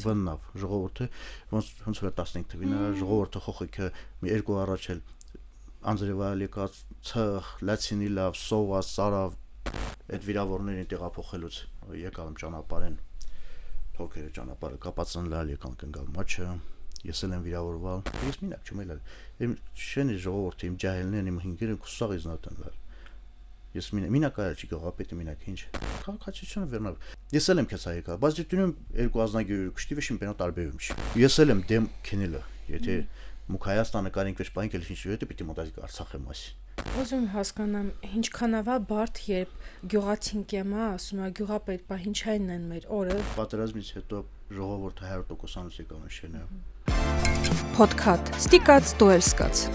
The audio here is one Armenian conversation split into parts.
Վննավ ժողովուրդը ոնց որ 15 թվին ժողովուրդը խոխիկը մի երկու առաջ էլ անձրևայել եկած ցախ լացինի լավ սովա սարավ այդ վիրավորներին տեղափոխելուց եկալ եմ ճանապարհեն թոքերը ճանապարհը կապածն լալ եկան կնգալ մաչը ես էլ եմ վիրավորվել ես մինակ չեմ էլ իմ շենի ժողովուրդը իմ ջահելներն իմ հինգերը կուսաղ իզնատն լալ ես մինակ այլ չի գողապետը մինակ ինչ քաղաքացիությունը վերնավ ես էլ եմ քեզ հայկա բայց դիտում երկու ազնագի կշտիվը շիմպենա տարբերում չի ես էլ եմ դեմ քնելը եթե մուք Հայաստանը կարինք վերջ բանք էլ ինչ հետո պիտի մոտազգ Արցախի մասի Ուզում հասկանամ ինչքանավա բարդ երբ գյուղացին կեմա ասում է գյուղապետ բա ինչային են մեր օրը պատերազմից հետո ժողովուրդը 100% եկան շենը Podcast ստիկած դուելսկաց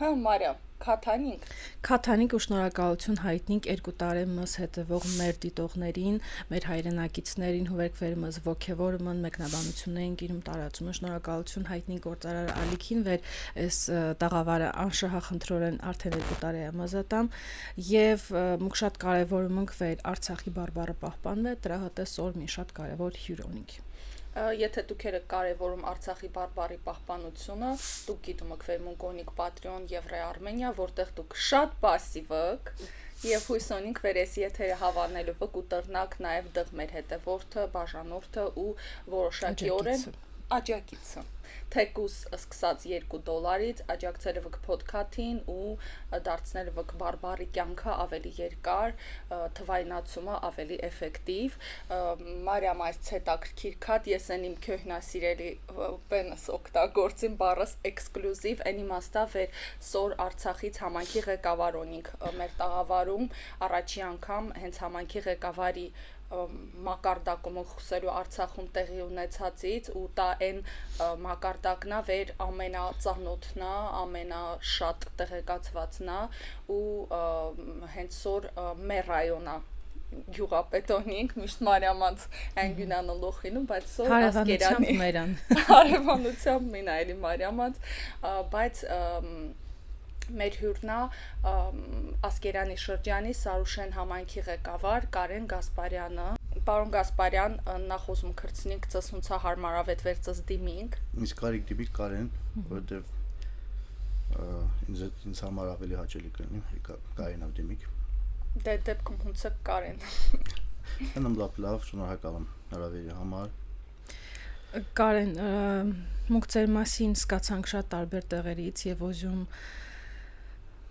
Հա Մարիա Քաթանիկ ու շնորհակալություն հայտնենք 2 տարի մս հետևող մեր դիտողներին, մեր հայրենակիցներին, հուվերքվերի մս ոգևորման մեկնաբանություններին գիրում տարածումը շնորհակալություն հայտնենք գործարար Ալիքին վեր այս տաղավարը անշահախնդրորեն արդեն 2 տարի է մզատամ եւ մուք շատ կարեւորում ենք վեր Արցախի բարբառը պահպանվե դրա հատես օր մի շատ կարեւոր հյուրոնիկ Եթե դուք եք կարևորում Արցախի բարբառի պահպանությունը, դուք գիտում եք Վերմունկոնիկ Պատրիոն Եվրե Արմենիա, որտեղ դուք շատ пассив եք եւ հույս ունենք վերես եթերը հավանելու եք ու տրնակ նաեւ դղ մեր հետևորդը, բաժանորդը ու որոշակիորեն աջակիցը թեկուս սկսած $2 աջակցել եք ոդքաթին ու դարձնել եք բարբառի կյանքը ավելի երկար, թվայնացումը ավելի էֆեկտիվ Մարիամ այս հետաքրքիր քատ ես են իմ քյոհնասիրելի պենս օգտագործին բառս էքսկլյուզիվ այն իմաստավ էր սոր Արցախից համայնքի ղեկավարոնիկ մեր տաղավարում առաջի անգամ հենց համայնքի ղեկավարի մակարդակում խոսելու Արցախում տեղի ունեցածից ու դա այն մակարդակնա վեր ամենածանոթնա, ամենաշատ տեղեկացվածնա ու հենց սոր մեր ռայոնա գյուղապետոնինք միշտ Մարիամանց անգյունանը լոխինում, բայց սոր ասկերանի հարևանությամբ մին այլի Մարիամանց, բայց մեր հյուրնա Ասկերանի շրջանի Սարուշեն համայնքի ղեկավար Կարեն Գասպարյանը Պարոն Գասպարյան նախ ուզում քրծնիկ ծսունցա հարմարավետ վերծս դիմինք Իսկ կարիք դիպիկ Կարեն որտեվ ինձ համար ավելի հաճելի կլինի Կարենով դիմիկ Դե դեպքում հունցը Կարեն Հնամ լավ շնորհակալ եմ հրավերի համար Կարեն մուք ձեր մասին սկացանք շատ տարբեր տեղերից եւ ոզում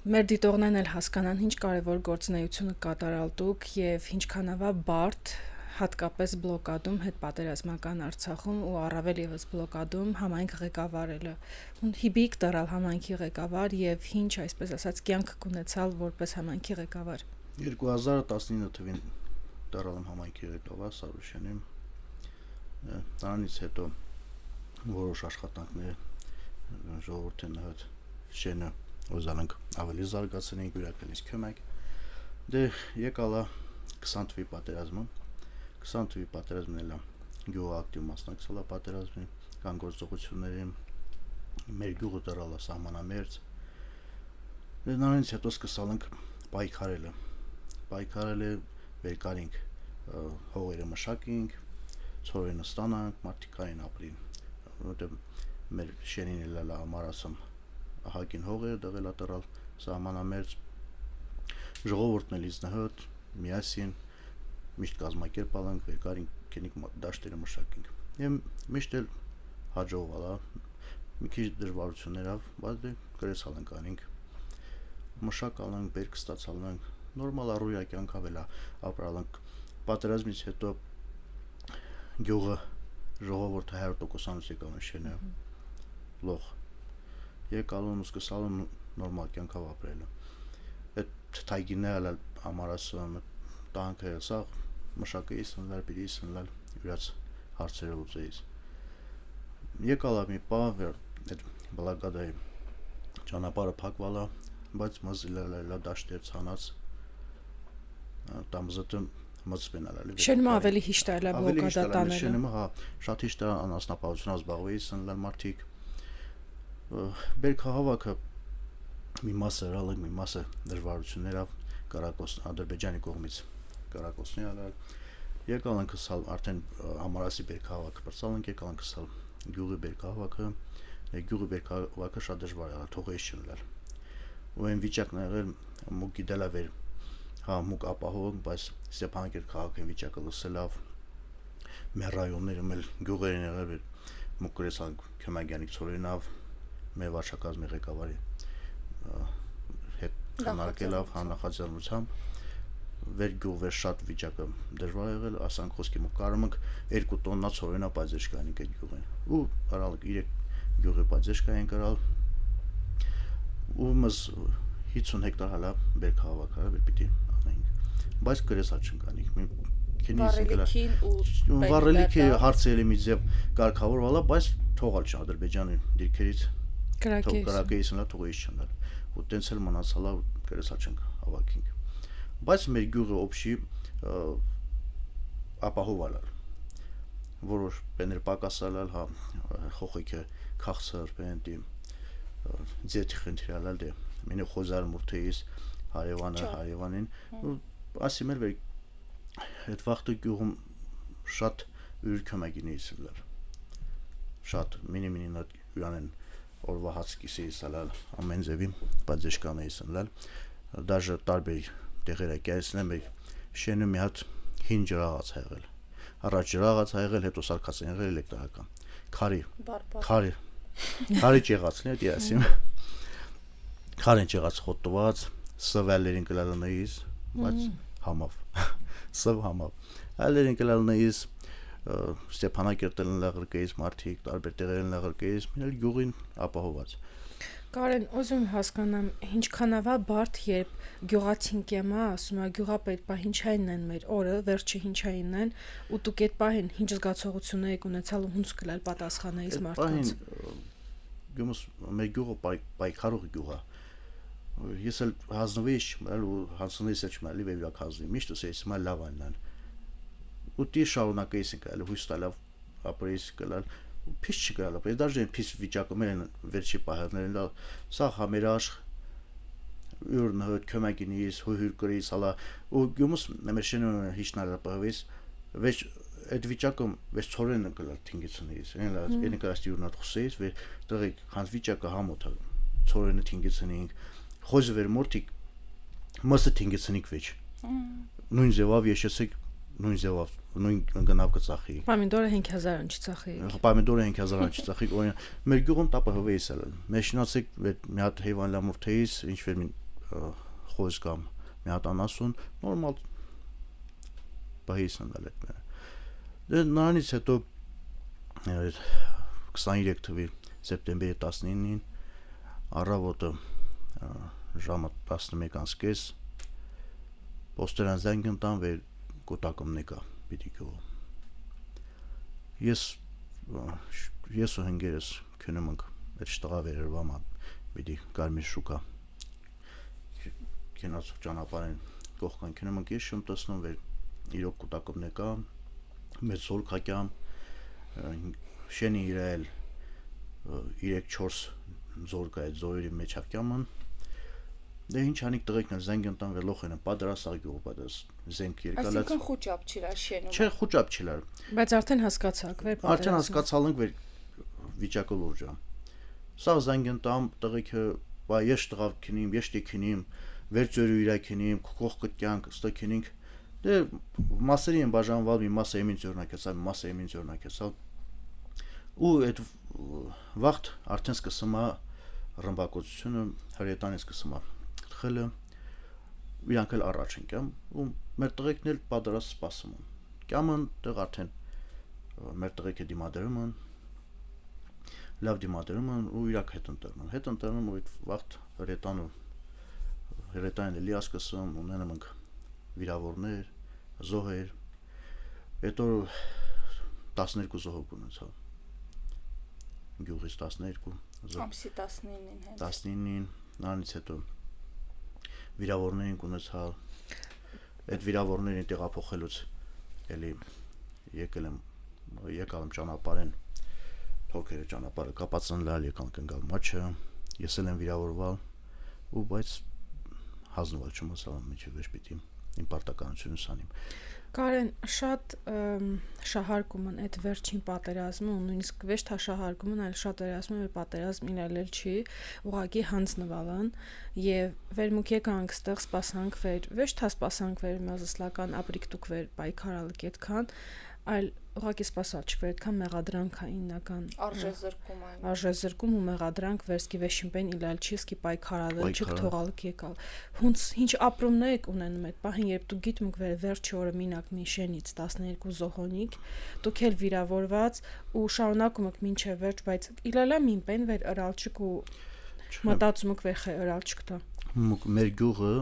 Մեր դիտողներն էլ հասկանան ինչ կարևոր գործունեություն կատարալ դուք եւ ինչքանավա բարդ հատկապես բլոկադում հետ պատերազմական Արցախում ու առավել եւս բլոկադում համայնք ղեկավարելը հիբիկ դարալ համայնքի ղեկավար եւ ինչ այսպես ասած կյանք կունեցալ որպես համայնքի ղեկավար 2019 թվին դարալ եմ համայնքի ղեկավար Սարուշենի դրանից հետո որոշ աշխատանքներ ժողովրդին հետ շենը Ոզանանք ավելի զարգացնենք յուրաքանից կյոմեք դե եկալա 20 թվի պատերազմը 20 թվի պատերազմն էլա գյուղը ակտիվ մասնակցել է պատերազմին կան գործողությունների մեր գյուղը դրալա սահմանամերձ դե նրանից հետո սկսալ ենք պայքարելը վերկարինք հողերը մշակինք ցորենը ստանանք մարդիկային ապրին որտեղ մեր շենին էլա ամարասում Հակին հողերը դղել ատռալ սահմանամերձ ժողովուրդն էլ իznահոտ միասին միշտ կազմակերպալ ենք վերկարինք կենիկ դաշտերը մշակինք եւ միշտ էլ հաջողվել է մի քիչ դժվարություններով բայց գրեսալ ենք անենք մշակալ ենք բերք ստացալ ենք նորմալ առօրյա կյանք ավելա ապրալ ենք պատերազմից հետո գյուղը ժողովուրդը 100% եկան շենը լող եկալուն ու սկսալուն նորմալ կյանքով ապրելը այդ թայգիները ամարասում տանքը սա մշակեի սնլալ պիտի սնլալ յուրաց հարցերը լուծեիս եկալա մի պահ այդ բլագադայի ճանապարհը փակվալա բայց մզիլալա դաշտեր ցանած տամզտը մծվենալա շենը ավելի հիշտ է բլոկադա տանել շենը հա շատ հիշտ է անասնապահությունով զբաղվեի սնլալ մարդիկ Բերքը հավաքը մի մասը ռալը, մի մասը դժվարություններով Կարակոս Ադրբեջանի կողմից Կարակոսնի ալալ Եկալ ենք սալ արդեն Ամարասի բերքահավաքը բրցալ ենք, եկալ ենք սալ գյուղի բերքահավաքը, գյուղի բերքահավաքը շատ դժվար է, թողեից չընդլալ։ Ու այն վիճակն ա եղել մուկ գիտելա վեր, հա մուկ ապահով, բայց Ստեփանակերտ քաղաքի վիճակը լսելով մեր ռայոններում էլ գյուղերին եղել մուկ գրեցան Քյոմագյանի ծորենավ մեր վարչակազմի ղեկավարի հետ քննարկելով նախաձեռնությամբ վեր գյուղեր շատ վիճակը դժվար եղել, ասանք խոսքի մոտ կարում ենք 2 տոննա ծորենա պայծեշ կանենք այդ գյուղին։ Ու արալ 3 գյուղի պայծեշ կային կարալ ու մս 50 հեկտար հալա բերքահավաք արել պիտի անենք։ Բայց գրեսա չընկանիք։ Վառելիքի հարցերի մի ձև կարգավորվալա, բայց թողալ չէ Ադրբեջանի դիրքերից կրակեից նա թողեից չնդալ։ Ու տենց էլ մնացալա գրեսա չենք հավաքինք։ Բայց մեր գյուղը օբշի ապահովալալ որոշ բեներ պակասալալ հա խոխիկը քաղցր բենտի ձեթի խնդրալալ դե մինը խոզար մուրթեից հարևանին ասիմեր վեր այդ վաղտը գյուղում շատ ուրիշ կամագինից լար շատ մինի նոտ յուրանեն օրվա հացկիսի սալալ ամեն ձևի բաժկանեից լալ դաժե տարբեր տեղերակայացնեմ շենը մի հատ հին ջրաղաց ա եղել առաջ ջրաղաց ա եղել հետո սարքած են եղել էլեկտրական քարի ճեղածն է դիասիմ քարին ճեղած խոտված սվալերին կլալնեից բայց համավ սվ համավ այլերին կլալնեից Ստեփանակերտն լաղրկեից մարդիկ տարբեր տեղերին լաղրկեից մինել գյուղին ապահոված Կարեն, ուզում հասկանամ, ինչքանավա բարդ երբ գյուղացին կեմա, ասում է գյուղապետ պա հինչային են մեր օրը, վերջը հինչային են, ու դուք այդ պահին ինչ զգացողություն եք ունեցալ ու հունց կլալ պատասխանեից մարդկանց։ Գումս մեր գյուղը պայքարող գյուղ է։ Ես էլ հազնվեի ու հանցնեից էլ չմալի վեվրակ հազնվի, միշտ ասեից մա լավ այնան։ Ու դի շարունակեից ենք այլ հույս տալավ ապրեից կլալ Փիս չգալա, բայց դաժե փիս վիճակում են վերջի պահերներն դա սա համերաշխ ուրն հոտ կոմագինից հույր կրից հալա ու գումս մերշենը հիշնալա պահվես վեճ այդ վիճակում վեճ ծորենը կլալ թինգիցնից այն կարասի ուրնատ խուսեից վե դրի քանց վիճակը համոթ ծորենը թինգիցնինք խոզը վեր մորտիկ մասը թինգիցնիկ վեճ նույն ձևով եշեցեք նույն ձևով նույն գնավ կծախի Պամիդորը 5000 չծախի Պամիդորը 5000 չծախի օրինակ մեր գյուղում տապը հովեից էլ մեշնացեք մի հատ հեվան լամուրթեից ինչ որ մի խոզ կամ մի հատ անասուն նորմալ բահիսն դալ այդ դե նրանից հետո 23 թվականի սեպտեմբերի 19-ին առավոտը ժամը 11:30 պոստերան զանգ ընտան վեր կոտակումնիկա պիտի գյուղ ես ու հնգերս քնում ենք այդ շտղա վերերվամա պիտի կարմիր շուկա կենացող ճանապարհին կողքան քնում ենք ես շում տեսնում վեր իրոք կոտակումնիկա մեծ զորքակյամ շենի իրել 3-4 զորքա այդ զորերի մեջ հակյաման Դե ինչ անիկ տղեկն զանգ ընտան վելոխ են պատրաստ գյուղ պատրաստ զենք երկալած Այսինքն խոճապ չիրա շենում Չէ խոճապ չիլար Բայց արդեն հասկացաք վեր Արդեն հասկացալ ենք վեր վիճակը լուրջ է Սա զանգ ընտան տղեկը բա ես տղավ քինիմ ես տեքինիմ վերջերու իրա քինիմ կողքը կյանք ստքինինք դե մասերի են բաժանվել մի մասը եմին ձորնակեցալ մասը եմին ձորնակեցալ ու այդ վաղտ արդեն սկսում է ռմբակոծությունը հրետանից սկսում է խելը իրանք էլ առաջ են կամ ու մեր տղեկն էլ պատրաստ սպասում են կամն տեղ արդեն մեր տղեկը դիմադրում են լավ դիմադրում են ու իրակ հետ ընտրնում ու այդ վաղտ հրետանն էլի ասկսում ունենում ենք վիրավորներ զոհեր հետո 12 զոհ ունեցավ գյուղից 12 ամսի 19-ին հենց 19-ին նրանից հետո վիրավորներին ունեցալ այդ վիրավորներին տեղափոխելուց էլի եկալ եմ ճանապարհին թոքերը ճանապարհը կապացան լալ եկան կնգալ մաչը ես էլ եմ վիրավորվել ու բայց հազնվել չմասալ միջև պիտի իմ պարտականությունս անիմ Կարեն շատ շահարկում են այդ վերջին պատերազմը ու նույնիսկ ոչ թե շահարկում են, այլ շատերացնում են պատերազմ իրել չի, ուղղակի հանձնվալան եւ վերմուք եկանք ստեղ սպասանք վեր, ոչ թե սպասանք վեր մազսլական ապրիկ դուք վեր պայքարալ կետքան, այլ ուղղակի սպասալ չկվեր այդքան մեղադրանքա իննական արժեզրկում ու մեղադրանք վերսկի վեշիմպեն իլալչիսկի պայքարալը չկթողալ եկալ հունց ինչ ապրումներ եք ունենում այդ պահին երբ դու գիտում եք վերջի օրը մինակ մի շենից 12 զոհոնիկ դուք էլ վիրավորված ու շարունակում եք մինչև վերջ բայց իլալա մինպեն վեր ըրալչիկ ու մտածում եք վեր ըրալչիկ դա մեր գյուղը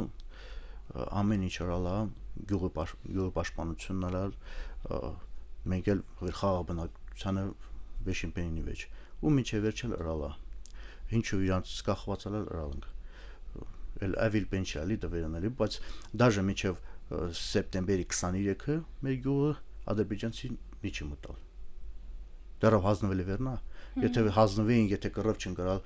ամեն ինչ արալա գյուղը պաշտպանությունն արալ մենք էլ խաղաբնակությանը վեշիմպենի վեճ ու մինչև վերջել ըրալա ինչու իրանց կախվածալ ըրալանք էլ ավիլ պենշալի դվերանալի բայց դաժե մինչև սեպտեմբերի 23-ը մեր գյուղը ադրբեջանցի միջի մտալ դեռ հանձնվել է վերնա եթե հանձնվեին եթե կռվ չեն գրալ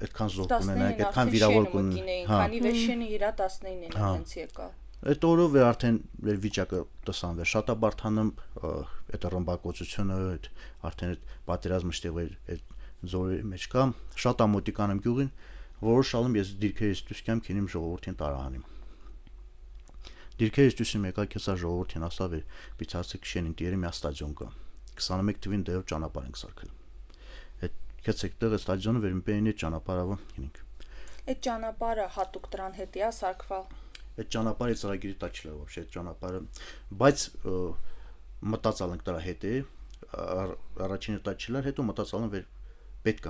այդքան զոհ կունենայք այդքան վիրավոր կունենայք քանի վեշենը իրա 19-ին հենց եկա այդ օրով է արդեն մեր վիճակը տսանվե շատաբարթանում այդ ռմբակոծությունը այդ արդեն այդ պատերազմը շտեղվեր այդ զորի մեջ կա շատ ամոտիկանեմ գյուղին որոշալում ես դիրքերից դուրս կամ քինիմ ժողովրդին տարահանիմ դիրքերից դուրս եկա քեսա ժողովրդին ասավ բիցացիկ շենին տիերի մի ստադիոն կա 21 թվին դեռ ճանապարհ ենք սարքել այդ քեցեք դեռ ստադիոնը վերմպենի ճանապարհը քինինք այդ ճանապարհը հատուկ դրան հետ է սարքվել այդ ճանապարհի ծրագիրի տակ չլա вообще այդ ճանապարհը բայց մտածալ ենք դրա հետ է առաջինը տակ չլա հետո մտածալ ենք վեր պետք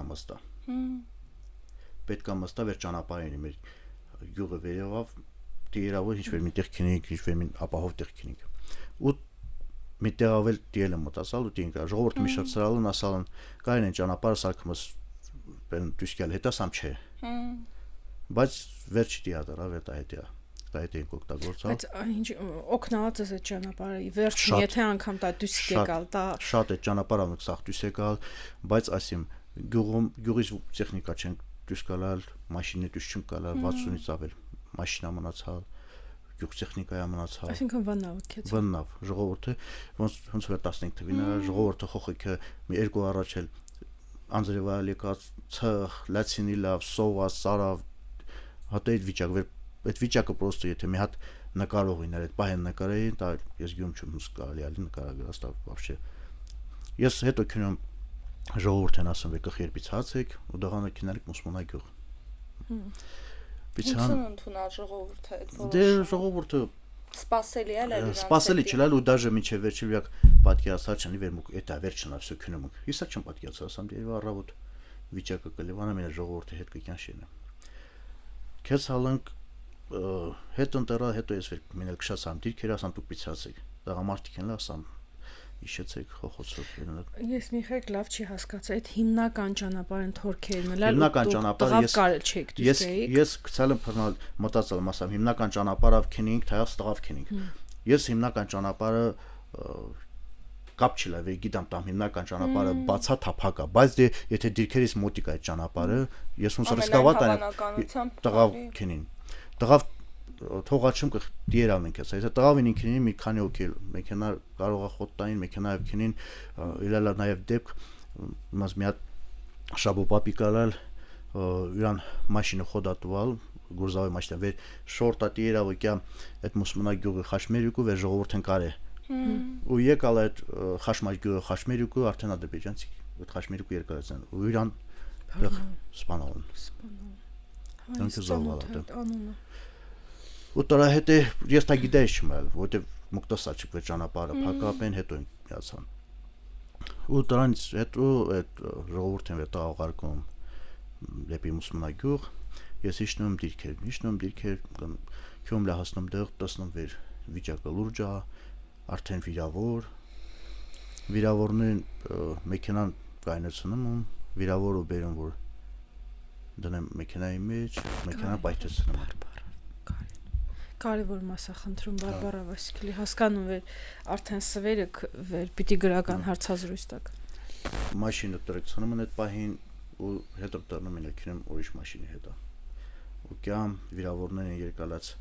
է մստա վեր ճանապարհին մեր գյուղը վերևավ տիրավը ինչ վեր միտեղ քինիկ ինչ վեր մին ապահով տեղ քինիկ ու միտեղ ավել տիելը մտածալ ու տինք ժողովուրդը մի շարք սրալն ասալն կային են ճանապարհը սարքումս բեն դուսկալ հետա սամ չէ բայց վերջի տիադրա վետա հետա այդ ենք օգտագործալ բայց ինչ օգնած է այդ ճանապարհը վերջին եթե անգամ դա դուս եկալ դա շատ է ճանապարհը մենք սախ դուս եկալ բայց ասիմ գյուղից տեխնիկա չեն դուս գալալ մաշինը դուս չեն գալալ 60-ից ավել մաշինա մնացալ գյուղ տեխնիկա մնացալ այսինքն վնավ ժողովուրդը ոնց որ 15 թվին ժողովուրդը խոխիկը մի երկու առաջ էլ անձրևալ եկած ցախ լացինի լավ սովա սարավ հատա այդ վիճակը այդ վիճակը պրոստը եթե մի հատ նկարողին այդ պահեն նկարեին դա ես գյում չեմ կարելի ալի նկարագրած դա вообще ես հետո քնում ժողովուրդն ասում եկը խերբից հացեք ու դղանը քնարիկ մուսմոնա գյուղ Բիցան ընդունալ ժողովուրդը այդ դե ժողովուրդը սպասելի է լավ սպասելի չլալ ու դաժե միջև վերջի վիճակ պատկերացած չնի վերմուկ էտա վերջնա վсё քնում հիսա չեմ պատկերացած ասամ դե առավոտ վիճակը կլևանա մեր ժողովուրդը հետ կգյան շենը քեզ հալանք հետ ընտերա հետո ես մինել քշացամ դիրքեր ասամ դուք պիցացեք դղամարտիկ են լասամ իշեցեք խոխոցով ես միխեք լավ չի հասկացա այդ հիմնական ճանապարհն թորքերն էլ հիմնական ճանապարհը ես գցալ եմ փռնալ մտածալ մասամ հիմնական ճանապարհով քինինք թայած տղավ քինինք ես հիմնական ճանապարհը կապ չլա վե գիտեմ տամ հիմնական ճանապարհը բացա թափակա բայց դե եթե դիրքերից մոտիկ այդ ճանապարհը ես ոնց ռիսկավատ եմ տղավ քինին տղավ թողաչում կդիերա մենք ասա եթե տղավին ինքնին մի քանի օքել մեքենա կարող է խոտտային մեքենայով քինին իլալա նաև դեպք մաս մի հատ շաբոպապի կալալ իրան մաշինը խոդատուալ գուրզավի մաշինը վեր շորտա դիերա ոքյա այդ մուսմնա գյուղի խաշմերիկու վեր ժողովուրդն կարե ու եկալ այդ խաշմար գյուղի խաշմերիկու արդեն ադրբեջանցի այդ խաշմերիկու երկարացան ու իրան սպանալն դրանք զոհվալ ու դրա հետ ես դա գիտեի չմալ որտեվ մուկտասա չկվե ճանապարհը փակապեն հետո միացան ու դրանից հետո այդ ժողովուրդն վեր տաղարկում դեպի մուսմնա գյուղ ես իջնում դիրքեր քյոմ լա հասնում դեղ տեսնում վեր վիճակը լուրջ է արդեն վիրավորներն մեքենան կայնացնում վիրավորը բերում որ դնեմ մեքենայի մեջ մեքենա պայթեցնում կարևոր մասը խնդրում Բարբարա Վասիլի հասկանում էր արդեն սվերը վեր պիտի գրական հարցազրույց տակ մաշինը տրեցնում են այդ պահին ու հետո դառնում են քնում ուրիշ մաշինի հետո ու կյամ վիրավորներն երկալած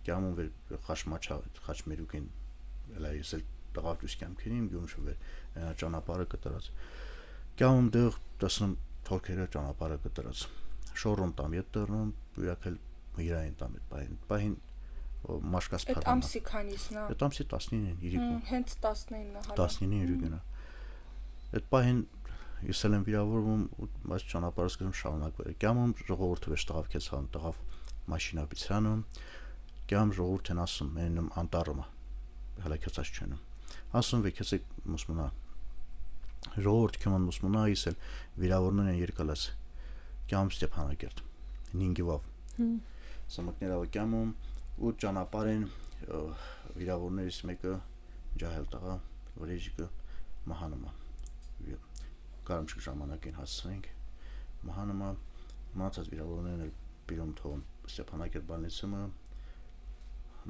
կյամում վեր խաշմաչա խաշմերուկին էլա ես էլ տղավ դուս կամքերին գյում շուվեր այնա ճանապարհը կտրած կյամ դեղ տեսնում թորքերը ճանապարհը կտրած շորոն տամ ետ դեռնում յուրաքել իրային տամ այդ բային մաշկաս Այդ փառանա ամսի քանիսն է։ այդ ամսի 19-ին իրիկու Հենց 19-ը հալա։ 19-ին իրիկնա այդ բային ես էլ եմ վիրավորվում բայց ճանապարհը սկսում շարունակվել կյամում ժողովուրդը վեշ տղավ քեզ հան տղավ մաշինա բիցրանում կյամ ժողովուրդն ասում մեննում անտառը հələ քեցած չնեմ ասում վեքեցի մուսմունա ժողովուրդ կման մուսմունա իսել վիրավորներն են երկալած կյամ Ստեփանակերտ 5-ով սմկներով կյամում ու ճանապարհին վիրավորներից մեկը ջահել տղա վրեժիկը մահանումա կարմշիկ ժամանակին հասցրենք մահանումա մնացած վիրավորներն էլ բիրում թողում Ստեփանակերտ բանեցումը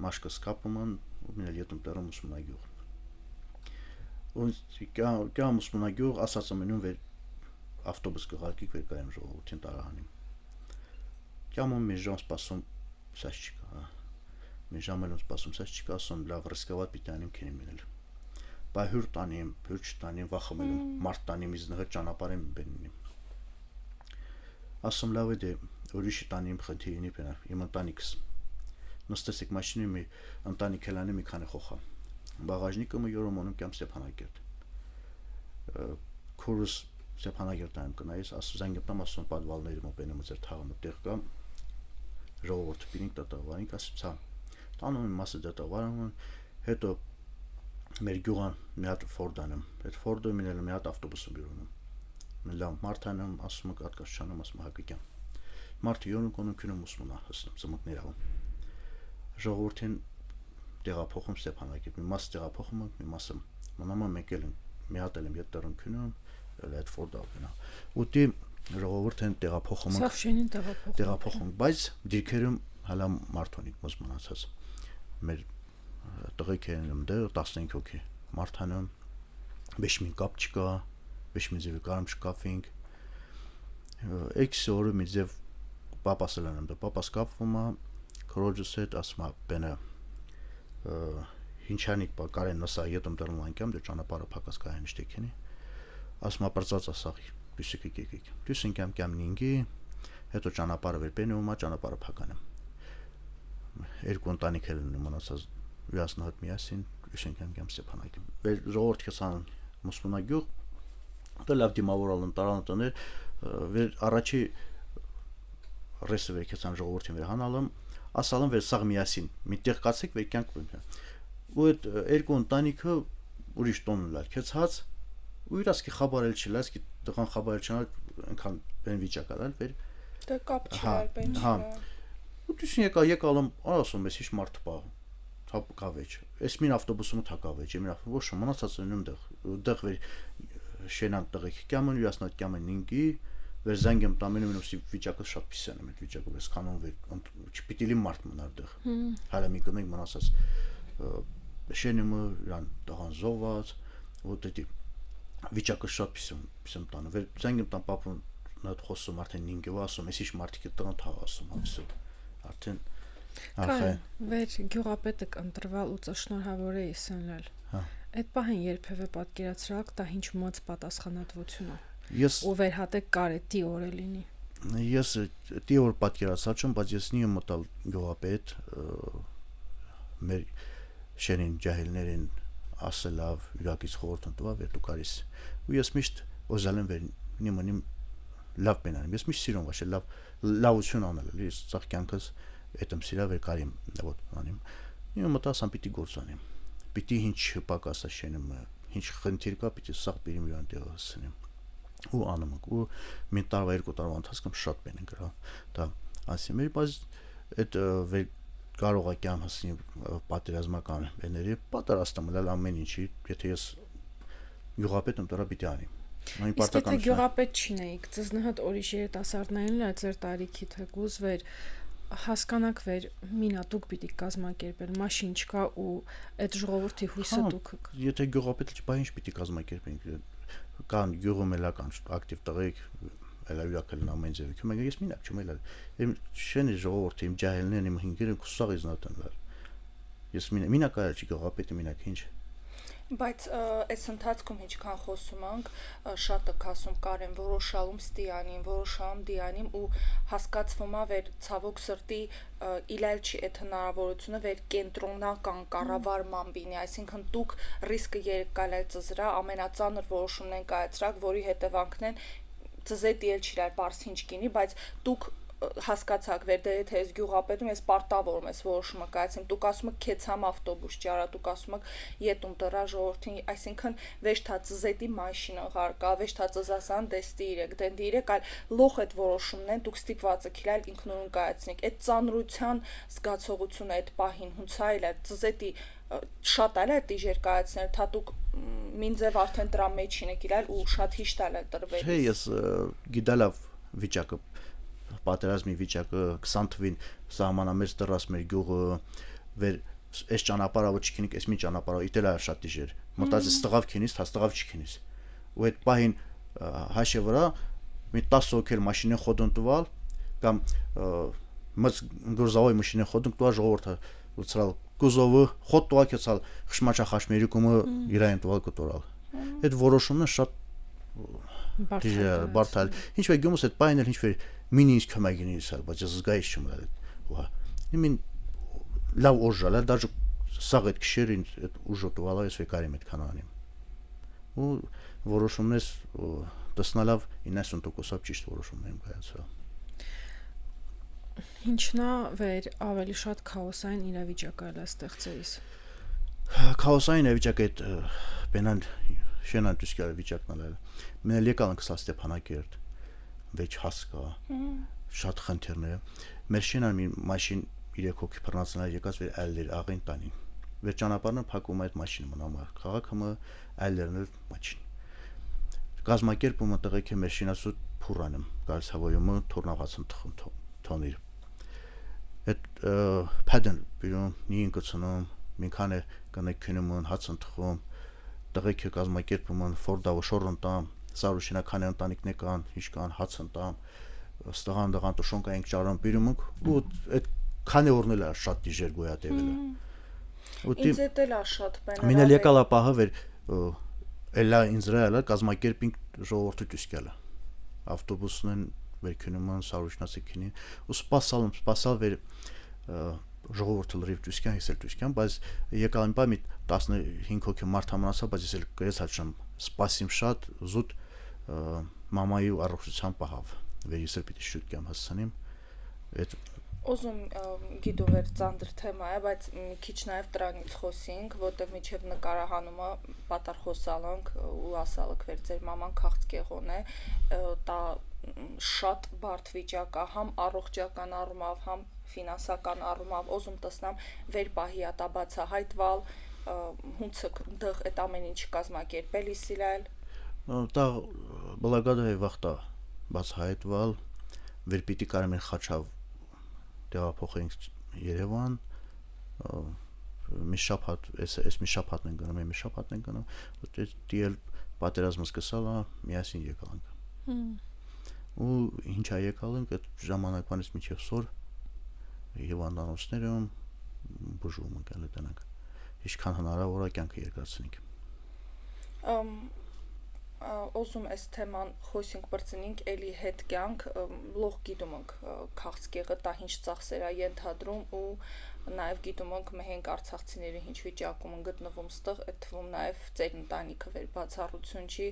մաշկը սկապման ու մինել ետում տերում ուսմունագյուղ ու կյամ ուսմունագյուղ ասացը մնում վեր ավտոբուս կղարկիկ վեր կայեմ ժողովութին տարահանիմ կյամում մի ժամ սպասում սաս չկա մի ժամ էլ սպասում սաս չկա ասում լավ ռիսկավատ պիտանիմ քինի մինել բա հյուր տանիմ հյուր չտանիմ վախմելում մարդ տանիմ իզնղը ճանապարհեմ բենինիմ ասում լավ է դե ուրիշի տանիմ խնդիրինի պենա իմ ընտանիքս նստեցեք մաշինի մի ընտանիք հելանի մի քանի խոխա բաղաժնիկը մի յորում ոնում կյամ Ստեփանակերտ քուրս Ստեփանակերտ եմ կնայես ասում զանգեպտամ ասում պատվալների մոպենում ձեր թաղը տեղ կա ժողովուրդ պինիկ տատավարինք ասում ցա տանում եմ մասը դատավարում հետո մեր գյուղան մի հատ ֆորդանում այդ ֆորդը մինել մի հատ ավտոբուսը բյուրոնում լավ մարտանում ասում կատկաշանում ասում հակիկյան մարդը յորում կոնում քնում ուսմունա հասնում ծմկներով ժողովրդին տեղափոխում Ստեփանակերտ մի մաս տեղափոխում մի մասը մնամա մեկ էլ մի հատ էլ եմ ետ դեռում քնում այդ ֆորդը գնա ուտի ժողովուրդին տեղափոխում Սախշենին տեղափոխում բայց դիրքերում հալա մարտոնիկ մոս մնացած մեր տղեկ են դեռ 15 հոգի մարտանում ոչ մի կապ չկա ոչ մի ձև կարամ չկաֆինք էքս օրը մի ձև պապասել եմ դա պապաս կապվում է քրոջս հետ ասма բենը հինչանիկ կարեն նսա յետում դեռ լանկամ դե ճանապարհը փակած կային շտեկինի ասма բրծած ասաղի դուսիկ եկեք դուսինքամ կամ նինգի հետո ճանապարհը վեր բենումա ճանապարհը փականեմ երկու ընտանիք էլ մնացած վիասնոտ միասին դուսինքամ կամ Ստեփանակերտ վեր ժողովուրդ քսան մուսմունագյուղ դա լավ դիմավորալ ընտարան տներ վեր առաջի ռեսը վեկեցան ժողովրդին վեր հանալım ասալım վեր սաղ միասին միտեղ կացեք վեր կյանք ու այդ երկու ընտանիքը ուրիշ տոն լալ քեցած ու իրասկի խաբարել չլասկի տղան խաբարել չանալ այնքան բեն վիճակալ վեր Դե կապ չկար բեն հա ու դուս եկալım ասում ես հիշ մարդ պա թափ կավեջ ես մին ավտոբուսում թակավեջ մին ոչ մնացած ունեմ դեղ վեր շենան տղեկ կյամն յասնոտ կյամն ինգի վեր զանգեմ տամենում ինուսի վիճակը շատ պիսան եմ այդ վիճակը ես կանոն վեր չպիտիլի մարդ մնար դեղ հալա մի կնիկ մնացած շենումը իրան տղան զոված ու դե վիճակը շատ պիսում տանը վեր զանգեմ տամ պապուն նատ խոսում արդեն ինգը ասում ես իշ մարդիկը տղան թաղ ասում ասում արդեն վեր գյուղապետը կընտրվալ ու ծշնորհավոր է իսենլալ այդ պահին երբևէ պատկերացրակ դա ինչ մոծ պատասխանատվություն է ու վերհատեք կարետի օր է լինի ես դի օր պատկերացած եմ բայց ես նի մտալ գյուղապետ մեր շենին ջահելներին ասելով յուրակից խորտ ընտվա վեր դու կարիս ու ես միշտ օզալեմ վեր նիմանիմ լավ բենանիմ ես միշտ սիրում վաշել լավություն անել ես ցախ կյանքս այդեմ սիրա վեր կարիմ ոտ անիմ նի մտասան պիտի գործանիմ պիտի ինչ պակասա շենեմ ինչ խնդիր կա պիտի սաղ բերիմ յուրան տեղը հասնեմ ու անում ու մի տարվա երկու տարվա ընթացքում շատ բեն են գրա դա ասի մեր բայց այդ վեր կարող է կյան հասնի պատերազմական բեների պատրաստում լալ ամեն ինչի եթե ես գյուղապետ եմ դրա պիտի անի իսկ եթե գյուղապետ չինեիք ծզնհատ օրիշ երիտասարդներին լա ձեր տարիքի թեկուզ վեր հասկանաք վեր մինատուկ պիտի կազմակերպել մաշին չկա ու այդ ժողովրդի հույսը դուք եթե գյուղապետ չպա ինչ պիտի կազմակերպենք կան գյուղում էլա կան ակտիվ տղեկ էլա յուրաքել ամեն ձևի մենք ես մինակ չեմ էլա իմ շենի ժողովրդի իմ ջահելներն իմ հինգերը կուսաղ իզնատան լալ ես մինակայել չի գողապետի մինակ ինչ Բայց այս ընթացքում ինչքան խոսում ենք, շատը ասում Կարեն որոշալում Ստյանին, որոշալում Դիանին ու հասկացվում է վեր ցավոք սրտի իլալ չի այդ հնարավորությունը վեր կենտրոնական կառավարման բինի, այսինքն դուք ռիսկը երկալել ծզրա ամենածանր որոշումն են կայացրակ, որի հետևանքն են ծզետի էլ չի լար պարս ինչ կինի, բայց դուք հասկացաք վեր դե եթե ես գյուղապետում ես պարտավորում ես որոշումը կայացնեմ դուք ասում եք քեցամ ավտոբուս ճարա դուք ասում եք ետում դրա ժողովրդին այսինքն վեշտա ծզետի մաշինը ղարկա վեշտա ծզասան դեստի իրեք դենդի իրեք այլ լոխ այդ որոշումն են դուք ստիպված եք իրալ ինքնուրույն կայացնեք այդ ծանրության զգացողությունը այդ պահին հունցայել է ծզետի շատ այլ է դիժեր կայացնել թա դուք մինձև արդեն դրա մեջին եք իրալ ու շատ հիշտ այլ է տրվել Չէ ես գիտալավ վիճակը պատերազմի վիճակը 20 թվին սահմանամերձ դրած մեր գյուղը վեր այս ճանապարհը չքինիկ այս մի ճանապարհը իտել է շատ դիժեր մտածես տղավ քինից թաս տղավ չքինից ու այդ պահին հաշե վրա մի 10 հոգեր մաշինեն խոդընտուալ կամ մս գորզավոյ մաշինեն խոդընտուալ ժողովուրդը լցրալ գուզովը խոդ տուակեցալ խշմաչա խաշմերիկումը իրային տուալ կտորալ այդ որոշումն շատ բարթալ ինչ վե գումս այդ պահին ինչ վե մինիս կամագինից բայց ես զգայից չեմ լա իմին լավ օժալ даже սաղ այդ քշերին այդ ուժոտուալա ես վեկարի մետ կանանիմ ու որոշումնես դասնալավ 90%-ով ճիշտ որոշումներ եմ կայացրել Ինչն է վեր ավելի շատ քաոսային իրավիճակ այլ է ստեղծելիս քաոսային իրավիճակը այդ բենան շենան դուսկալ վիճակն է մեն եկալ ենք Ստեփանակերտ վեճ հասկա շատ խնդիրներ մեր շենան մի մաշին 3 հոգի բռնացնել եկած վեր այլեր աղին տանին վեր ճանապարհը փակում այդ մաշինը մնամար քաղաքը այլերն մաշին գազམ་ակերպումը տղեկ է մեր շինասու փուրանում գալիս հավոյումը թորնաղացն թոնիր այդ փադն բյուրում նին կցնում մինքան է կնեք քնում հացն թխում տղեկ է գազམ་ակերպումը ֆորդավո շորոնտամ սարուշինական ընտանիքներ կան ինչ կան հացն տամ ստղան դղան տոշոնկային ճարան բյուրումք ու այդ քանի օրնել է շատ դիժեր գոյատևելը ինձ էլ է շատ բաներ մինել եկալա պահը վեր էլա ինձրայալա գազམ་ակերպինք ժողովրդի դուսկալա ավտոբուսն են վեր քնում սարուշնասիկինի ու սպասալ վեր ժողովուրդը լրիվ դուսկան իսել դուսկան բայց եկալ իմ մի 15 հոգի մարդ համանացա բայց ես էլ գրես հաճամ սպասիմ շատ զուտ մամայի առողջության պահավ վեր իսել պիտի շուտ կամ հասցանիմ այդ Ուզում գիտու վեր ծանր թեմա է, բայց մի քիչ նաև դրանից խոսենք, որտեղ միջև նկարահանումը պատառխոսալանք ու ասալք վեր ձեր մաման քաղցկեղոն է, դա շատ բարդ վիճակ է, համ առողջական առումով, համ ֆինանսական առումով, ուզում տեսնամ վեր պահի ա դա բացահայտվալ, հունցք դղ այդ ամեն ինչ կազմակերպել իսիլալ։ Դա բլագադա է վախտա բացահայտվալ, վեր պիտի կարեմ են խաչավ տեղափոխենք Երևան մի շաբաթ այս մի շաբաթն են գնում մի շաբաթն են գնում դիել պատերազմը սկսալ է միասին եկալանք ու ինչա եկալանք այդ ժամանակվանից մինչև սոր հիվանդանոցներում բուժում ենք ալետանանք ինչքան հնարավոր է կյանքը երկարացնենք Ոզում այս թեման խոսենք բրցնենք էլի հետ կյանք լող գիտում ենք քաղցկեղը դա ինչ ծախսեր է ենթադրում ու նաև գիտում ենք մենք արցախցիները ինչ վիճակում են գտնվում ստեղ այդ թվում նաև ծեր ընտանիքը վեր բացառություն չի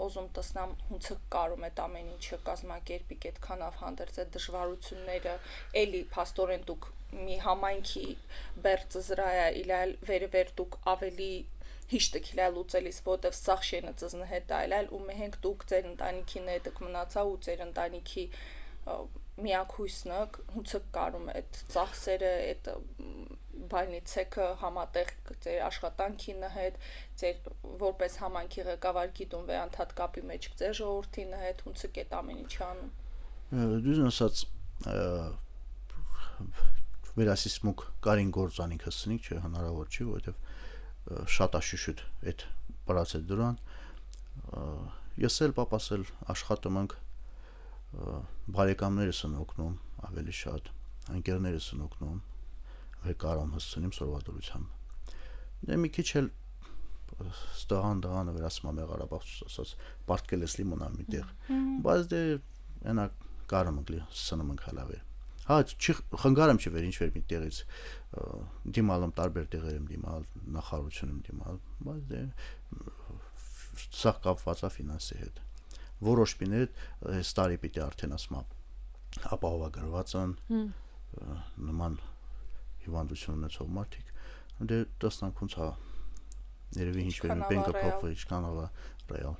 ոզում տեսնամ հունցը կարում այդ ամեն ինչը կազմակերպիկ այդքան ավհանդերձ այդ դժվարությունները էլի փաստորեն դուք մի համայնքի բերծզրայա իլալ վեր դուք ավելի հիշտը քիլա լուծելիս որտեվ սախ շենը ծզնը հետ այլալ ու մենք դուք ձեր ընտանիքին հետք մնացա ու ձեր ընտանիքի միակ հույսն հունցը կարում այդ ծախսերը այդ բանիցեքը համատեղ ձեր աշխատանքին հետ ձեր որպես համանքի ղեկավար գիտում վե անդադ կապի մեջ ձեր ժողովրդին հետ հունցը կետ ամեն ինչ անում դուզն ասած վերասիսմուկ կարին գործանինք հսնիկ չէ հնարավոր չի որովհետև շատ աշուշուտ այդ պրոցեդուրան ես էլ պապաս էլ աշխատում ենք բարեկամներս են օգնում ավելի շատ ընկերներս են օգնում կարամ հասցնեմ սովորադրությամբ։ Դե մի քիչ էլ ստահան վերացում եմ Ղարաբաղ ասած պարտքել էս լի մնամ միտեղ։ Բայց դե այնա կարամ ընկլի սնում ենք հալավեր։ Հա չի խնգարեմ չի վեր ինչ վեր միտեղից դիմալում տարբեր տեղեր եմ դիմալ, նախարարություն եմ դիմալ, բայց դե սա կապված է ֆինանսի հետ։ Որոշ բիներ այս տարի պիտի արդեն ասում ապահովագրված են նման հիվանդություն ունեցող մարդիկ, դե տեսնանք ոնց է երևի ինչ վեր բենկը փոխվի, ինչքան է ռեալ։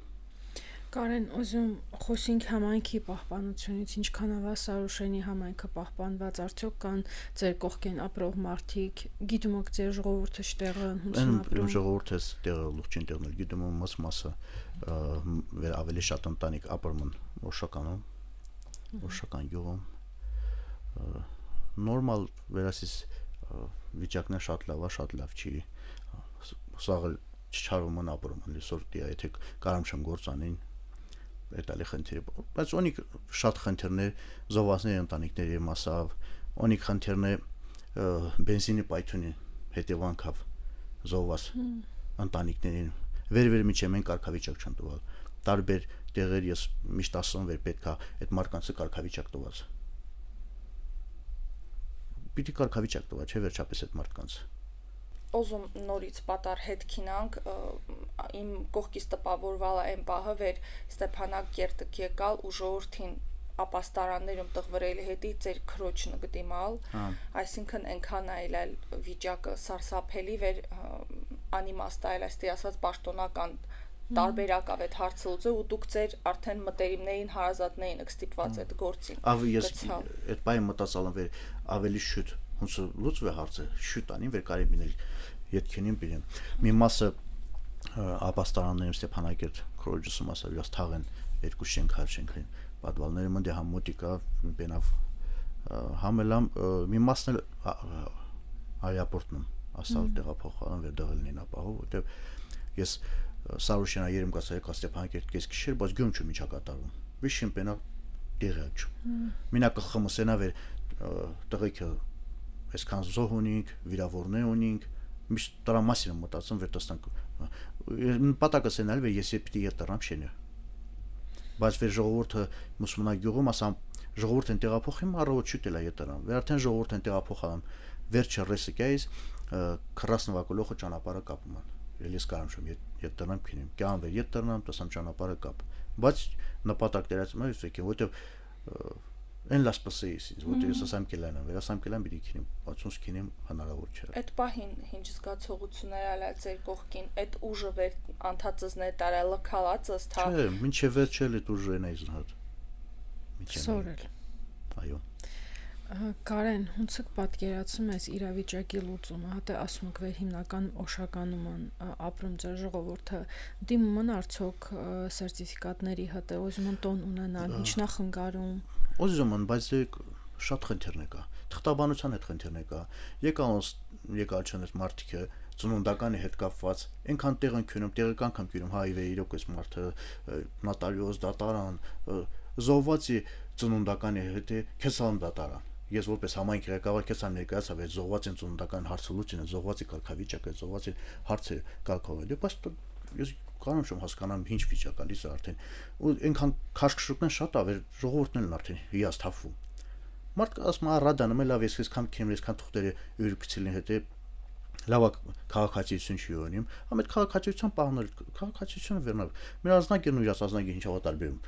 Կարեն, ուզում խոսենք համայնքի պահպանությունից, ինչքան է Սարուշենի համայնքը պահպանված, արդյոք կան ձեր կողքին ապրող մարդիկ, գիտում եք ձեր ժողովուրդը շտեղը հունցն ապրում։ Ժողովուրդը տեղը լուղջին տեղն էլ գիտում եմ, մասը ավելի շատ ընտանիք ապրում են Օշական գյուղում։ Նորմալ վերասից վիճակն է շատ լավ չի։ Սաղը չչարում են ապրում, լիսոր դիա, եթե կարամ չեմ գործանին Էտալի խնդիրը, բայց ունի շատ խնդիրներ զովասների ընտանիքների մասով, ունի խնդիրներ բենզինի պայթյունի հետևանքով զովաս ընտանիքներին վեր միջև մենք կարգավիճակ չեն տվել տարբեր տեղեր ես միշտ ասում վեր պետք է այդ մարդկանցը կարգավիճակ տված պիտի կարգավիճակ տված չէ վերջապես այդ մարդկանց Ոզում նորից պատար հետ քինանք իմ կողքից տպավորվալա այն պահը վեր Ստեփանակերտը եկալ ու ժողովրդին ապաստարաններում տղվրելի հետի ձեր քրոջն գտիմալ այսինքն այնքան այլ վիճակը սարսափելի վեր անիմաստայել այստի ասած պաշտոնական տարբերակ ավետ հարցը ուզը ու դուք ձեր արդեն մտերիմներին հարազատներին ստիպված այդ գործին ես այդ բայ մտածալն վեր ավելի շուտ ոնց լուծվի հարցը շուտ անին վեր կարի մինել յետքինին բերեմ մի մասը ապաստարաններում Ստեփանակերտ քրոջսում ասա ես թաղեն երկու շենքին պատվալները մնդե համոտիկա բենավ համելամ մի մասն այապորտնում ասալ տեղափոխան վեր դղելնին ապահով որտեվ ես Սարուշենա երեմ կասայի Ստեփանակերտ կես քիշեր բայց գյում չու միջակատարում վիշին բենա դեղաչ մինակը խմսենա վեր տղեկը այսքան զոհ ունենք, վիրավորներ ունենք, միշտ դրա մասին եմ մտածում, վեր տեսնանք։ Նպատակը սենալ վեր ես պիտի ետրամ շենը։ Բայց վեր ժողովուրդը մուսուլման գյուղում ասամ ժողովուրդն տեղափոխում առավոտ շուտ էլ է ետրամ։ Վեր արդեն ժողովուրդն տեղափոխալամ վերջը ռեսիկայից 40 վակոլոխը ճանապարհը կապում են։ Ես կարամ շում ետրամ քինեմ։ Կյան վեր ետրամ, տեսամ ճանապարհը կապ։ Բայց նպատակ դերացում եմ եկե, որտեվ Են լաս պսեիս, որտեղ ես ասամ կելան, վերասամ կելան պիտի քինեմ, բացոնց քինեմ հնարավոր չէ։ Այդ պահին ինչ զգացողություններ ալա ձեր կողքին, այդ ուժը վեր անթածզներ տարալը քալածս թա։ Չէ, մինչև վերջել այդ ուժը այնա իզնհատ։ Սորել։ Այո։ Կարեն, ոնց եք պատկերացնում ես իրավիճակի լուծումը, հատե ասում եք վեր հիմնական օշականում են ապրում ձեր ժողովուրդը, դիմում են արդյոք սերտիֆիկատների հատե, ուզում են տոն ունենալ, ինչ նախընկարում Ուզում եմ, բայց շատ խնդիրներ կա։ Թղթաբանության հետ խնդիրներ կա։ Եկալ չեն այդ մարդիկը ծնունդականի հետ կապված, այնքան տեղ են քյունում, տեղական կամ քյունում, հայ վեր իրոք այս մարդը նոտարիոս դատարան, զոհվածի ծնունդականի հետ քեսան դատարան։ Ես որպես համայնք ղեկավար քեսան ներկայացավ այդ զոհվածին ծնունդական հարցը լուծինը, զոհվածի կարգավիճակը, զոհվածի հարցը կարգավորել։ Դե բայց ես Կարամ չեմ հասկանամ ինչ վիճակ ալիս է արդեն ու այնքան քաշքշուկն շատ ավեր ժողովուրդն են արդեն հիասթափվում մարդ ասում է ռադանում է լավ ես քան քեմրես քան թուղթերը յուրքցիլին հետ լավ քաղաքացիություն չի ունիմ ամետ քաղաքացիության պահնել քաղաքացիությունը վերնալ մեր ազնագիրն ու իրաց ազնագիրը ինչա տարբերում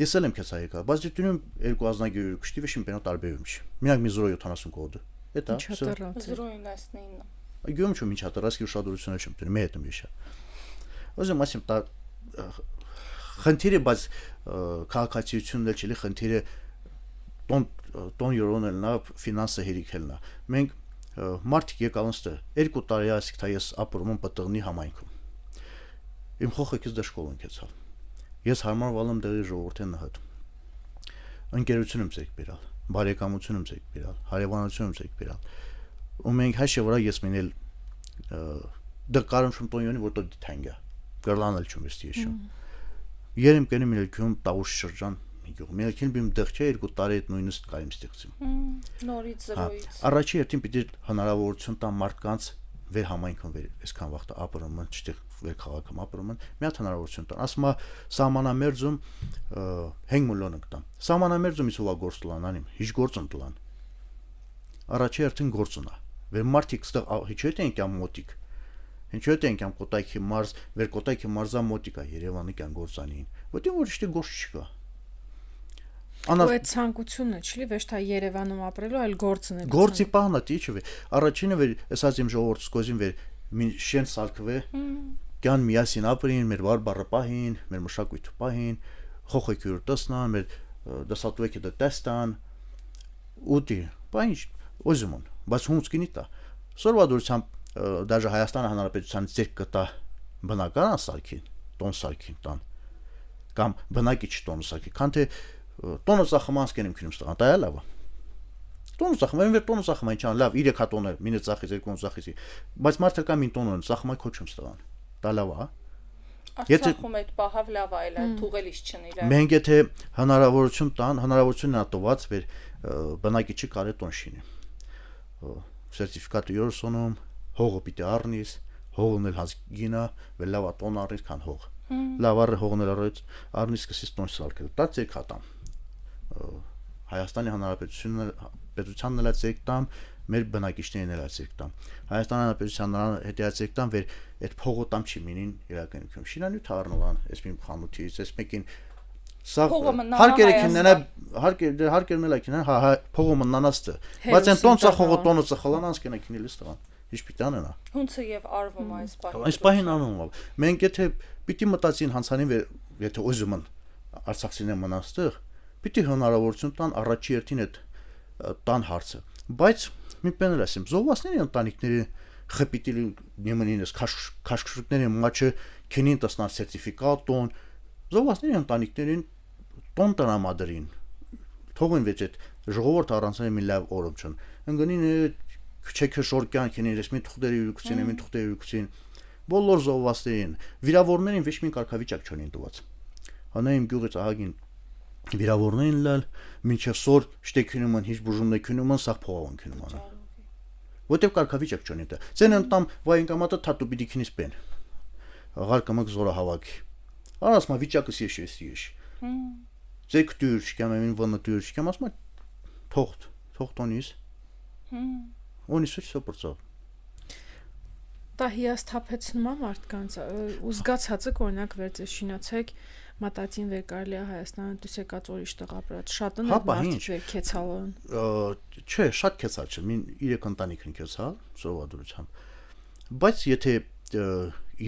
ես էլ եմ քեզ հայկա բայց դիտում երկու ազնագիր յուրքշտիվը շին բենա տարբերում չի մենակ մի 0.70 կոդ էտա 0.99 Գյուղում չեմ ինչ հատարասկի ուշադրությունը չեմ դրում մի հետում իշա Ոզում ասեմ դա խնդիրը բայց քաղաքացիությունն էլ չի խնդիրը տոն յորոնել նա ֆինանսը հերիքելնա մենք մարդիկ եկալն ստե 2 տարի ասիկ թա ես ապրում եմ պատղնի համայնքում իմ խոխեկից դաշկոլ ընկեցավ ես հարմարվալ եմ դերի ժողովրդին հետ ընկերություն եմ ցեք բերալ բարեկամություն եմ ցեք բերալ հարևանություն եմ ցեք բերալ ու մենք հաշի վրա ես մինել դեռ կարամ շում տոնյոնի որ դու թանգա Գերլանել չում ես դիշում։ Երեմ կենի միլքյուն տավուշ շրջան գյուղ։ Մելքին բիմ դեղ չէ 2 տարի այդ նույնը կարիմ ստեղծում։ Նորից զրոյից։ Առաջի երթին պիտի հնարավորություն տան մարդկանց վեր համայնքն վեր այսքան վաղ ապրում են, չտեղ վեր քաղաքում ապրում են, մի հատ հնարավորություն տան։ Ասում է սահմանամերձում 5 միլիոն կտամ։ Սահմանամերձումից ով է գործ տալան անիմ, հիշ գործ ընտլան։ Առաջի երթին գործ ունա։ Վեր մարդիկ ստեղ հիչ են կյամ մոտիկ։ Ինչու է ենք ամ Կոտայքի մարզ, վեր Կոտայքի մարզա մոտիկա Երևանի կան գործանին։ Որտեղ որ իշտի գործ չկա։ Ու այդ ցանկությունը չի ոչ թե Երևանում ապրելու, այլ գործն է։ Գործի պահանա դիչը վեր։ Առաջինը վեր ասած իմ ժողովուրդ սկոզին վեր մին շեն սալքվե։ Կան միասին ապրին, մեր բարբարը պահին, մեր մշակույթը պահին, խոխեքյուր տեսնան, մեր դասատուեկը դա տեստան։ Ուտի, բան ոզումն, բայց հունցկինի տա։ Սորվադուրցամ даже Հայաստանը Հանրապետության ցերկ կտա բնական սարքին, տոն սարքին տան կամ բնակիչ տոն սարքի, քան թե տոնը ծախմանսկեն իմ քնում ստան, դա է լավ։ Տոնը ծախման, վեր տոնը ծախման չան, լավ 3 հատոնը, մինը ծախից 2 ծախիցի, բայց մարդը կա մին տոնը ծախման քոչում ստան, դա լավ է։ Արցախում այդ պահավ լավ է, այլ թուղելիս չնի լավ։ Մենք եթե հնարավորություն տան, հնարավորությունն է տված վեր բնակիչի կարե տոն շինի։ Սերտիֆիկատը 70-ում հողը պիտի առնիս, հողն էլ հասգինա, վեր լավ տոն առնիս, քան հող։ Լավ հողն էլ առնիս սկսից տոն սարքել։ Դա ցեք հատամ։ Հայաստանի Հանրապետությանն էլ ցեք տամ, մեր բնակիչներին էլ ցեք տամ։ Հայաստանի Հանրապետության հետ ցեք տամ, վեր այդ փողը տամ չի մինին իրականություն։ Շինանյութ առնողան, այս մի խանութից, այս մեկին սա հարկերքիննա հարկերն էլ ակին, հա փողը մնանաստը։ Բայց այն տոն ծախողը տոնը ծխալան անսկենակին էլ ստան։ Ինչպիտան է նա։ Հունցը եւ արվում այս պահին։ Այս պահին անում է։ Մենք եթե պիտի մտածին հանցանին եթե ուզում են Արցախցիներ մնաստեղ, պիտի հնարավորություն տան առաջի երթին այդ տան հարցը։ Բայց մի բան էլ ասեմ, զովասների ընտանիքների խպիտի նեմանինս քաշքշուկների մաչը քինին տասնան սերտիֆիկատ տոն զովասների ընտանիքներին տոն տնամադրին թողին վեճ այդ ժողովուրդ առանցանի մի լավ օրում չն ընկնին քչեքը շորկյան քինին ես մի թուղթերի ուրուքցին մի թուղթերի ուրուքցին բոլոր զովասներին վիրավորներին ոչ մի կարգավիճակ չունին տված հանայիմ գյուղից ահագին վիրավորներին լալ մինչև սոր շտեքինում են հիչ բուժումն է քնում են սաղ փողավն քնում են որտեղ կարգավիճակ չունին դա ցեն ընտամ վայնկամատը թատու պիտի քինիս պեն ղարկամակ զորը հավաքի Անասմա վիճակս ես ձեկ դյուր չկամ εμին վնը դյուր չկամ ասմա թողտ տոնիս ունիս ոչ սոպրծով Դա հիասթափեցնում է մարդկանց ու զգացածը օրինակ վերցե շինացեք մտածին վեր կարելի է Հայաստանը դուս եկած ուրիշ տեղ ապրած շատն է մարդիկ վեր քեցալն չէ շատ քեցալ չէ մին 3 ընտանիքն քեցալ սովորությամբ բայց եթե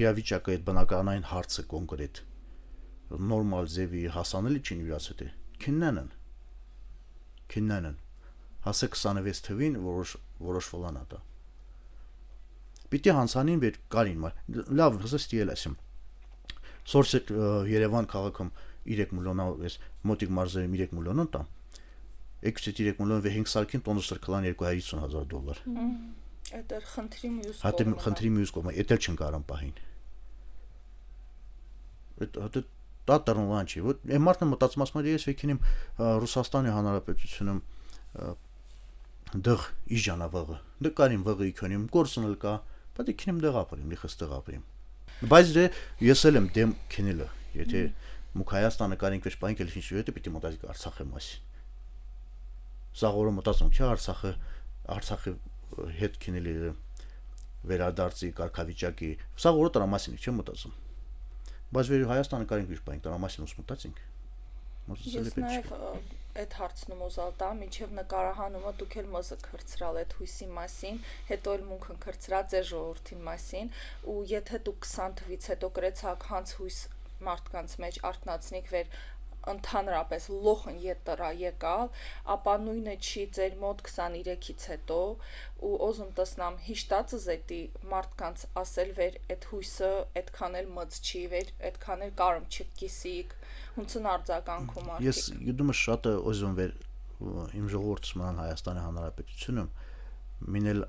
իրավիճակը այդ բնականային հարցը կոնկրետ նորմալ ձևի հասանելի չի իրացել քիննանն հասե 26 թվին որոշվելան ատա պիտի հանցանին վեր կարին լավ հսստի էլ ասեմ սորսետ Երևան քաղաքում 3 միլիոնա էս մոտիկ մարզերի 3 միլիոնն տա Էքսիտ 3 միլիոն վե 5 սարքին տոնը սրկլան $250,000 Այդ խնդրի մյուս կողմը Հատե խնդրի մյուս կողմը էտել չեն կարան պահին Այդ դա տրնվան չի ոտ այն մարդը մտածում ասում է ես եկին իմ Ռուսաստանի Հանրապետությունում դղ իժանավղը դե կարին վղի քոնիմ գործնել կա բայց եկին դղ ապրիմ լիխստեղ ապրիմ բայց դե ես էլ եմ դեմ քնելը եթե մուք Հայաստանը կարին քեշ պայն կել ինչ եթե պիտի մտածի Արցախի մասին Սաղորը մտածում չի Արցախի հետ քնելի վերադարձի կարգավիճակի Սաղորը դրա մասին չի մտածում Բայց վեր Հայաստանը կարին քեշ պայն դրա մասին ուսում մտածինք Ես նաև այդ հարցնում ուզալ տա մինչև նկարահանումը դուք էլ մոզը քրծրալ այդ հույսի մասին հետո էլ մունքն քրծրած է ժողովրդին մասին ու եթե դուք 20 թվից հետո գրեցաք հանց հույս մարդկանց մեջ արտնացնիկ վեր ընդհանրապես լոխն յետրա եկալ, ապա նույնը չի ձեր մոտ 23-ից հետո ու օզում տեսնամ հիշտածը զետի մարդկանց ասել վեր այդ հույսը այդքան էլ մծ չի վեր այդքան էլ կարում չկիսիկ հունցն արձագանքում արդիկ Ես գիտում եմ շատ օզում վեր իմ ժողովուրդը Հայաստանի Հանրապետությունում մինել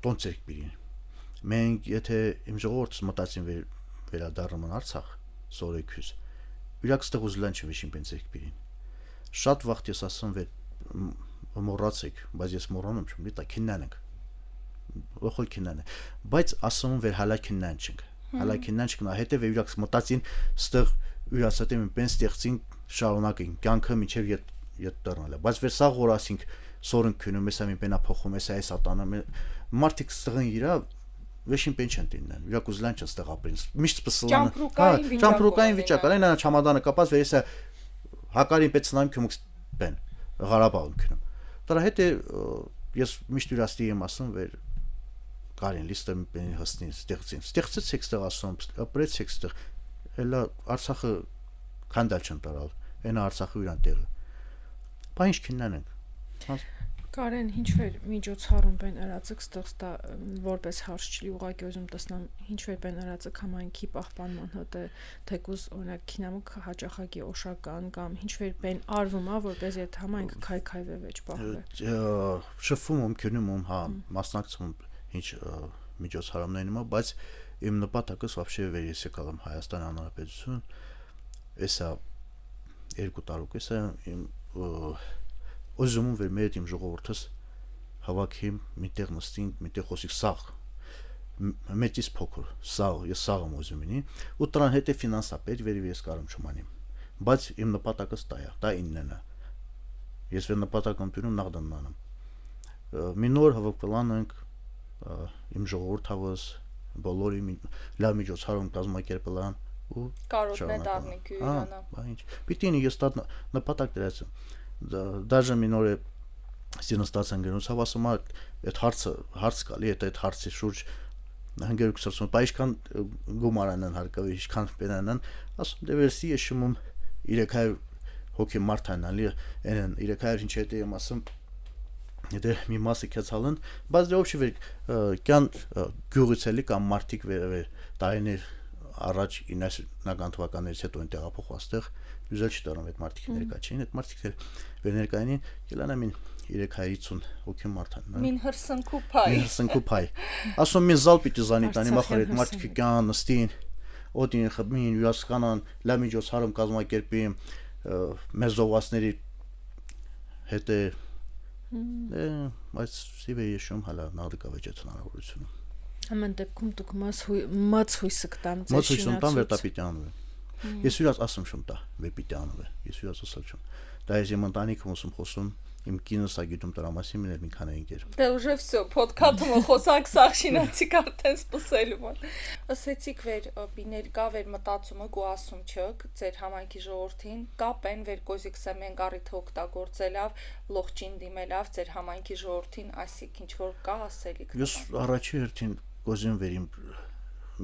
տոնցերք բերին մենք եթե իմ ժողովուրդը մտածին վերադառնում Արցախ սորեքյուս Իրաքստեղ ուզլան չվիշին պենցեք բերին շատ վաղ ես ասում վեր մոռացեք, բայց ես մոռանում չեմ, դիտա քիննան ենք։ Ոխոլ քիննան է, բայց ասում վեր հալա քիննան չենք։ Հալա քիննան չկնա, հետո վիրակս մտածին, ստեղ յուրասատեմ պեն ստեղծին շարունակին, կյանքը միջև ետ դառնալը։ Բայց վեր սա գորասինք սորն քնում, էսա մի պենա փոխում, էսա այս ատանը մարդիկ ստեղին իրա Վեշին պեն չեն տիննեն, իրակ ուզլան չեն ստեղ ապրին, միշտ սպսլան ճամպրուկային վիճակ, այն նա չամադանը կապած վեր էսա հակարին պետ սնայում քյումուքս պեն, Ղարաբաղում քնում։ Դրա հետ է ես միշտ յուրաստի եմ ասում վեր կարին լիստը մի պենի հսնին ստեղծեցեք ստեղ ասում, ապրեցեք ստեղ, հելա Արցախը քանդալ չեն տարալ, այնա Արցախը յուրան տեղը։ Բա ինչ քիննան ենք։ Կարեն ինչ-որ միջոցառում բեն արածıq ստեղծա որպես հարց չլի ուղղակի ուզում տեսնամ ինչ-որ բեն արածıq համայնքի պահպանման հետ թեկուզ օրինակ քինամուկ հաճախակի օշական կամ ինչ-որ բեն արվում է որպես այդ համայնքը քայքայվե վեճ պահվե շփվում քնում հա մասնակցում ինչ միջոցառումներին իմա բայց իմ նպատակը вообще վեր ես եկալ եմ Հայաստան Հանրապետություն էսա 2 տարուկ էսա իմ Ուզում վեր մեր իմ ժողովուրդս հավաքիմ միտեղ նստինք, միտեղ խոսիկ սաղ մեծից փոքր, սաղ, ես սաղ եմ ուզում ինի ու տրան հետ է ֆինանսապետ վերի ես կարում չումանիմ բայց իմ նպատակս դա է, դա իննենը ես վեր նպատակ եմ տյուրում նաղդաննանում մի նոր հավաքվելան ենք իմ ժողովուրդավս բոլորի լավ միջոցառում կազմակերպելան ու կարոտ նետարնիկ յուրանա պիտի ես դա նպատակ դրացեմ Даже մինորը սինոստացիան գնոցավ ասում այդ հարց կալի այդ հարցի շուրջ հանգերուքսում բայիշքան գումարանան հարկավի ինչքան պենանան ասում դեվերսի եշում 300 հոգի մարթանալի այն 300 ինչ է եմ ասում դե մի մասը կեցալն բայց դե ոբշի կյան գյուղից էլի կամ մարտիկ վեր տարիներ առաջ 90-ական թվականներից հետո այն տեղափոխված այդտեղ ուզել չդառնում այդ մարտիկի ներկա չէին այդ մարտիկը վեր ներկայինին կելանամին 350 հոգի մարդան մին հրսնքու փայ ասում մին զալ պիտի զանի տանի մախր այդ մարտիկի կան նստին օդին խմին յուրասկանան լավ միջոցառում կազմակերպի մեզ զովասների հետ է բայց սիվե եշում հալա նարդիկա վեճեց հնարավորությունը Ամեն դեպքում դուք մած հույսը կտամ ձեր շինացուց վերտա պիտի անվի ես յուրաց ասում շում տա վեր պիտի անվի ես յուրաց ասալ չում դա ես իմ ընտանիքում ուսում խոսում իմ կինս ա գիտում դրա մասին միներ մի քանի ընկեր դե ուժը всё podcast-ը խոսակ սաղ շինացիկ արդեն սպասելու են ասեցիք վեր բիներկա վեր մտածումը գու ասում չք ձեր համայնքի ժողովրդին կապեն վեր կոզիկ սեմեն գարիթ օգտագործելով լողջին դիմելով ձեր համայնքի ժողովրդին ասիկ ինչ որ կա ասելիք ես առաջի հերթին կոզին վեր իմ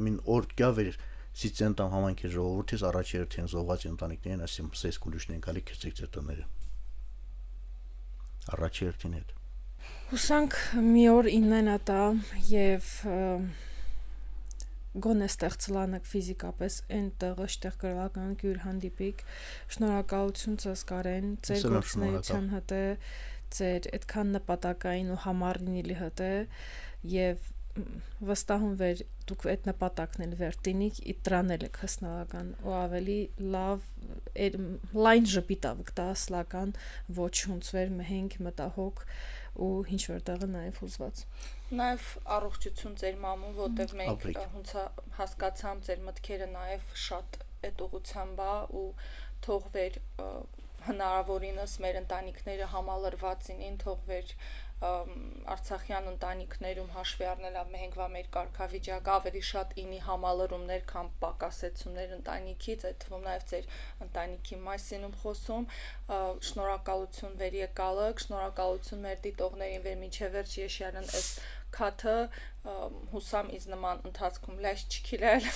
մին օր կա վեր սիցենտամ համայնքի ժողովրդից առաջի հերթին զողված ընտանիքներին ասեմ սես կուլուշներին գալի քեցեք ձեր տները առաջի հերթին հետ Հուսանք մի օր իննենա տա եւ գոնե ստեղծլանակ ֆիզիկապես այն տեղը շտեղ գրական գյուր հանդիպիկ շնորհակալություն ցես Կարեն ձեր գործունեության հետ ձեր այդքան նպատակային ու համառինիլի հետ եւ վստահում վեր դուք այդ նպատակն էլ վերտինիկ իտրանել եք հսնալական ու ավելի լավ լայն ժպիտավք տասլական ոչ հունցվեր մհենք մտահոգ ու ինչ որտեղը նաև հուզված նաև առողջություն ձեր մամուն որտեղ մենք հունց հասկացամ ձեր մտքերը նաև շատ այդ ուղղությամբ է ու թող վեր հնարավորինս մեր ընտանիքները համալրվածին թող վեր Արցախյան ընտանիքներում հաշվի առնելով մենք վա մեր կարգավիճակը ավելի շատ ինի համալրումներ կամ պակասեցումներ ընտանիքից այդ թվում նաև ձեր ընտանիքի մասին եմ խոսում շնորհակալություն վեր եկալը շնորհակալություն մեր դիտողներին վեր միջև վերջ եշյալն այս քաթը հուսամ իզ նման ընթացքում լայս չքիլել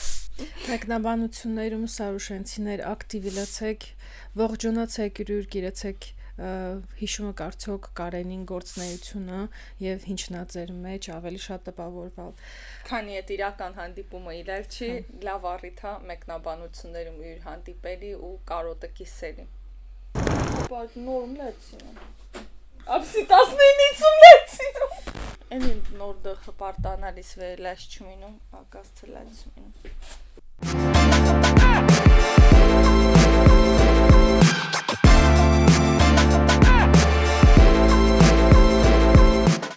մեկնաբանություններում սարուշենցիներ ակտիվացեք ողջունացեք յուրյուր գիրեցեք հիշումը կարծոք Կարենին գործնեությունը եւ ինչնա ձեր մեջ ավելի շատ տպավորվալ քանի այդ իրական հանդիպումը իրար չի լավ առիթ է մեկնաբանություններում իր հանդիպելի ու կարոտը կիսելի բայց նորմ լեցին ապսի 19-ից լեցին այն նոր դը խպարտանալիս վեր լաշ չմինում ակաս ցլացին